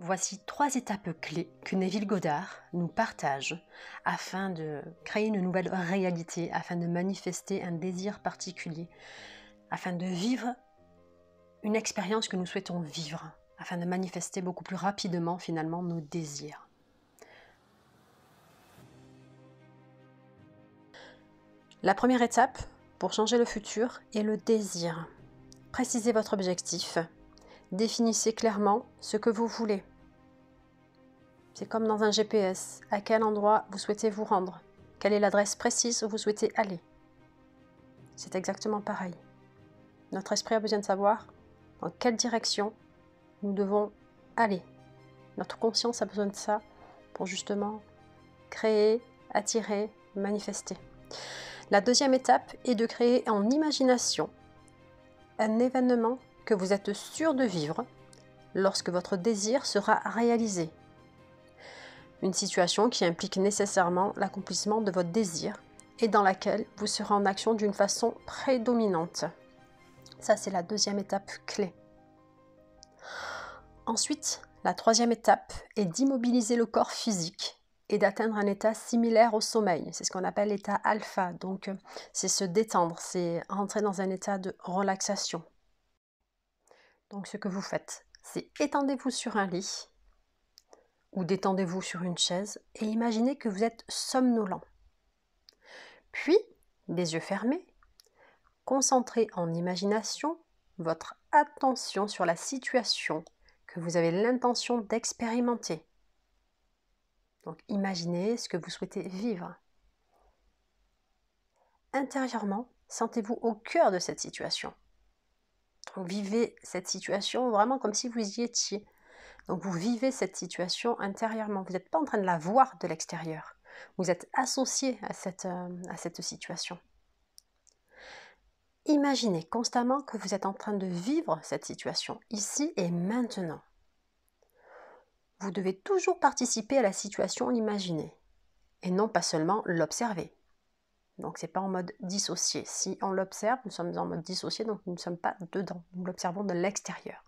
Voici 3 étapes clés que Neville Goddard nous partage afin de créer une nouvelle réalité, afin de manifester un désir particulier, afin de vivre une expérience que nous souhaitons vivre, afin de manifester beaucoup plus rapidement finalement nos désirs. La première étape pour changer le futur est le désir. Précisez votre objectif, définissez clairement ce que vous voulez. C'est comme dans un GPS, à quel endroit vous souhaitez vous rendre, quelle est l'adresse précise où vous souhaitez aller. C'est exactement pareil. Notre esprit a besoin de savoir dans quelle direction nous devons aller. Notre conscience a besoin de ça pour justement créer, attirer, manifester. La deuxième étape est de créer en imagination un événement que vous êtes sûr de vivre lorsque votre désir sera réalisé. Une situation qui implique nécessairement l'accomplissement de votre désir et dans laquelle vous serez en action d'une façon prédominante. Ça, c'est la deuxième étape clé. Ensuite, la troisième étape est d'immobiliser le corps physique et d'atteindre un état similaire au sommeil. C'est ce qu'on appelle l'état alpha. Donc, c'est se détendre, c'est entrer dans un état de relaxation. Donc, ce que vous faites, c'est étendez-vous sur un lit ou détendez-vous sur une chaise et imaginez que vous êtes somnolent. Puis, les yeux fermés, concentrez en imagination votre attention sur la situation que vous avez l'intention d'expérimenter. Donc, imaginez ce que vous souhaitez vivre. Intérieurement, sentez-vous au cœur de cette situation. Donc, vivez cette situation vraiment comme si vous y étiez. Donc vous vivez cette situation intérieurement. Vous n'êtes pas en train de la voir de l'extérieur. Vous êtes associé à cette situation. Imaginez constamment que vous êtes en train de vivre cette situation, ici et maintenant. Vous devez toujours participer à la situation imaginée et non pas seulement l'observer. Donc ce n'est pas en mode dissocié. Si on l'observe, nous sommes en mode dissocié, donc nous ne sommes pas dedans. Nous l'observons de l'extérieur.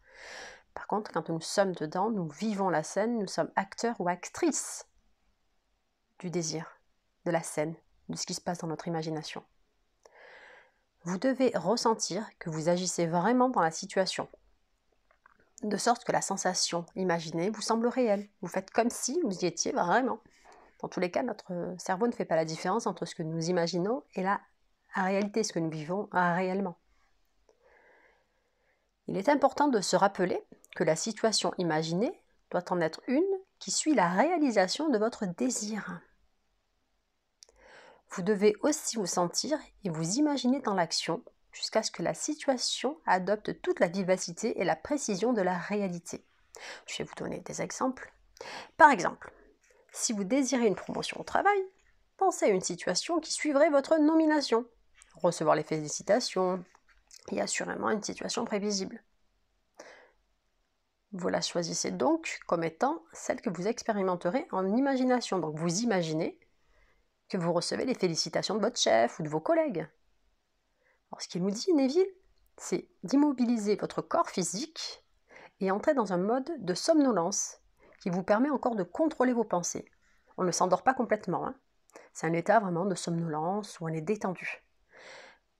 Par contre, quand nous sommes dedans, nous vivons la scène, nous sommes acteurs ou actrices du désir, de la scène, de ce qui se passe dans notre imagination. Vous devez ressentir que vous agissez vraiment dans la situation, de sorte que la sensation imaginée vous semble réelle. Vous faites comme si vous y étiez vraiment. Dans tous les cas, notre cerveau ne fait pas la différence entre ce que nous imaginons et la réalité, ce que nous vivons réellement. Il est important de se rappeler que la situation imaginée doit en être une qui suit la réalisation de votre désir. Vous devez aussi vous sentir et vous imaginer dans l'action jusqu'à ce que la situation adopte toute la vivacité et la précision de la réalité. Je vais vous donner des exemples. Par exemple, si vous désirez une promotion au travail, pensez à une situation qui suivrait votre nomination. Recevoir les félicitations et assurément une situation prévisible. Vous la choisissez donc comme étant celle que vous expérimenterez en imagination. Donc vous imaginez que vous recevez les félicitations de votre chef ou de vos collègues. Alors ce qu'il nous dit, Neville, c'est d'immobiliser votre corps physique et entrer dans un mode de somnolence qui vous permet encore de contrôler vos pensées. On ne s'endort pas complètement. C'est un état vraiment de somnolence où on est détendu.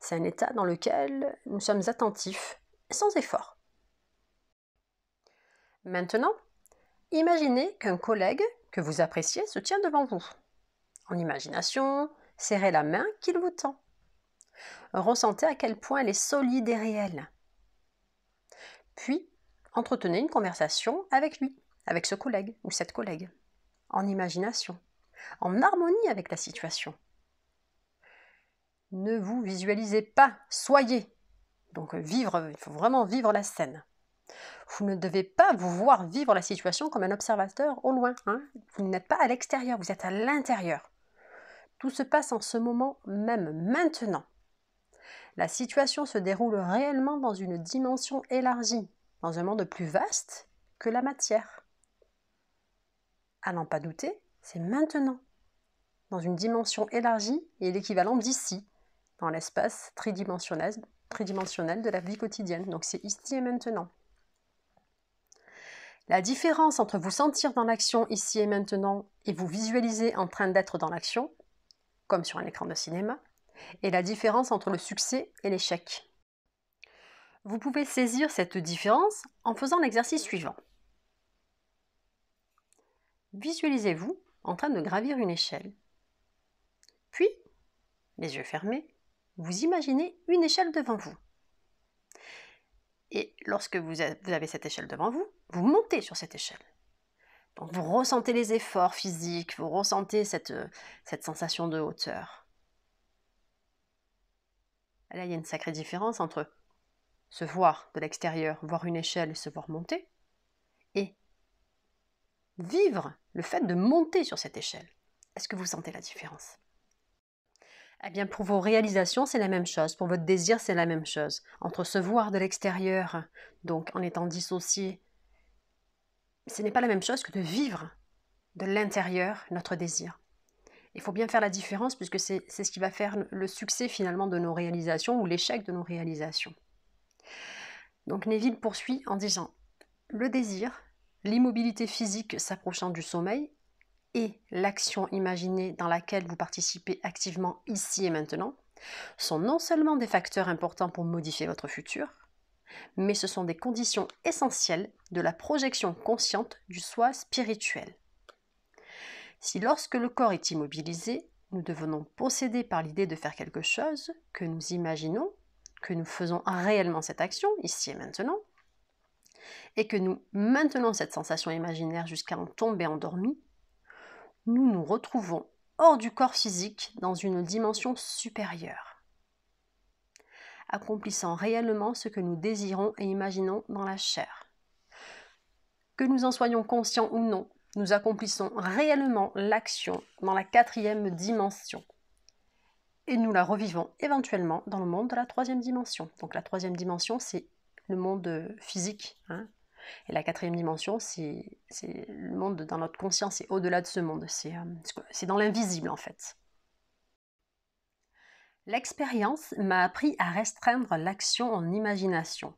C'est un état dans lequel nous sommes attentifs sans effort. Maintenant, imaginez qu'un collègue que vous appréciez se tient devant vous. En imagination, serrez la main qu'il vous tend. Ressentez à quel point elle est solide et réelle. Puis, entretenez une conversation avec lui, avec ce collègue ou cette collègue, en imagination, en harmonie avec la situation. Ne vous visualisez pas, soyez. Donc vivre, il faut vraiment vivre la scène. Vous ne devez pas vous voir vivre la situation comme un observateur au loin. Vous n'êtes pas à l'extérieur, vous êtes à l'intérieur. Tout se passe en ce moment même, maintenant. La situation se déroule réellement dans une dimension élargie, dans un monde plus vaste que la matière. À n'en pas douter, c'est maintenant, dans une dimension élargie et l'équivalent d'ici, dans l'espace tridimensionnel de la vie quotidienne. Donc c'est ici et maintenant. La différence entre vous sentir dans l'action ici et maintenant et vous visualiser en train d'être dans l'action, comme sur un écran de cinéma, et la différence entre le succès et l'échec. Vous pouvez saisir cette différence en faisant l'exercice suivant. Visualisez-vous en train de gravir une échelle. Puis, les yeux fermés, vous imaginez une échelle devant vous. Et lorsque vous avez cette échelle devant vous, vous montez sur cette échelle. Donc vous ressentez les efforts physiques, vous ressentez cette sensation de hauteur. Et là, il y a une sacrée différence entre se voir de l'extérieur, voir une échelle et se voir monter, et vivre le fait de monter sur cette échelle. Est-ce que vous sentez la différence? Eh bien, pour vos réalisations, c'est la même chose. Pour votre désir, c'est la même chose. Entre se voir de l'extérieur, donc en étant dissocié, ce n'est pas la même chose que de vivre de l'intérieur notre désir. Il faut bien faire la différence puisque c'est ce qui va faire le succès finalement de nos réalisations ou l'échec de nos réalisations. Donc Neville poursuit en disant « Le désir, l'immobilité physique s'approchant du sommeil et l'action imaginée dans laquelle vous participez activement ici et maintenant sont non seulement des facteurs importants pour modifier votre futur, mais ce sont des conditions essentielles de la projection consciente du soi spirituel. Si lorsque le corps est immobilisé, nous devenons possédés par l'idée de faire quelque chose, que nous imaginons, que nous faisons réellement cette action, ici et maintenant, et que nous maintenons cette sensation imaginaire jusqu'à en tomber endormi, nous nous retrouvons hors du corps physique dans une dimension supérieure, accomplissant réellement ce que nous désirons et imaginons dans la chair. Que nous en soyons conscients ou non, nous accomplissons réellement l'action dans la 4e dimension. Et nous la revivons éventuellement dans le monde de la 3e dimension. Donc la 3e dimension, c'est le monde physique. Et la 4e dimension, c'est le monde dans notre conscience, c'est au-delà de ce monde. C'est dans l'invisible en fait. L'expérience m'a appris à restreindre l'action en imagination,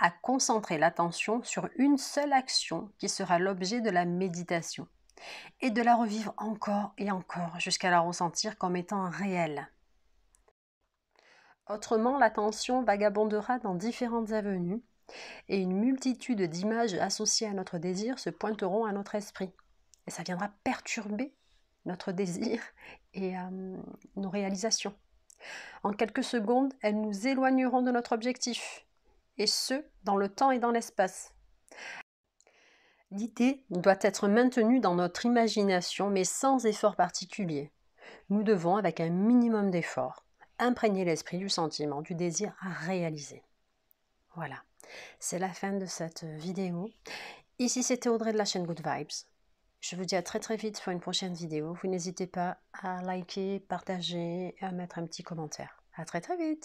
à concentrer l'attention sur une seule action qui sera l'objet de la méditation et de la revivre encore et encore jusqu'à la ressentir comme étant réelle. Autrement, l'attention vagabondera dans différentes avenues et une multitude d'images associées à notre désir se pointeront à notre esprit. Et ça viendra perturber notre désir et nos réalisations. En quelques secondes, elles nous éloigneront de notre objectif, et ce, dans le temps et dans l'espace. L'idée doit être maintenue dans notre imagination, mais sans effort particulier. Nous devons, avec un minimum d'effort, imprégner l'esprit du sentiment, du désir à réaliser. Voilà, c'est la fin de cette vidéo. Ici, c'était Audrey de la chaîne Good Vibes. Je vous dis à très très vite pour une prochaine vidéo. Vous n'hésitez pas à liker, partager et à mettre un petit commentaire. À très très vite!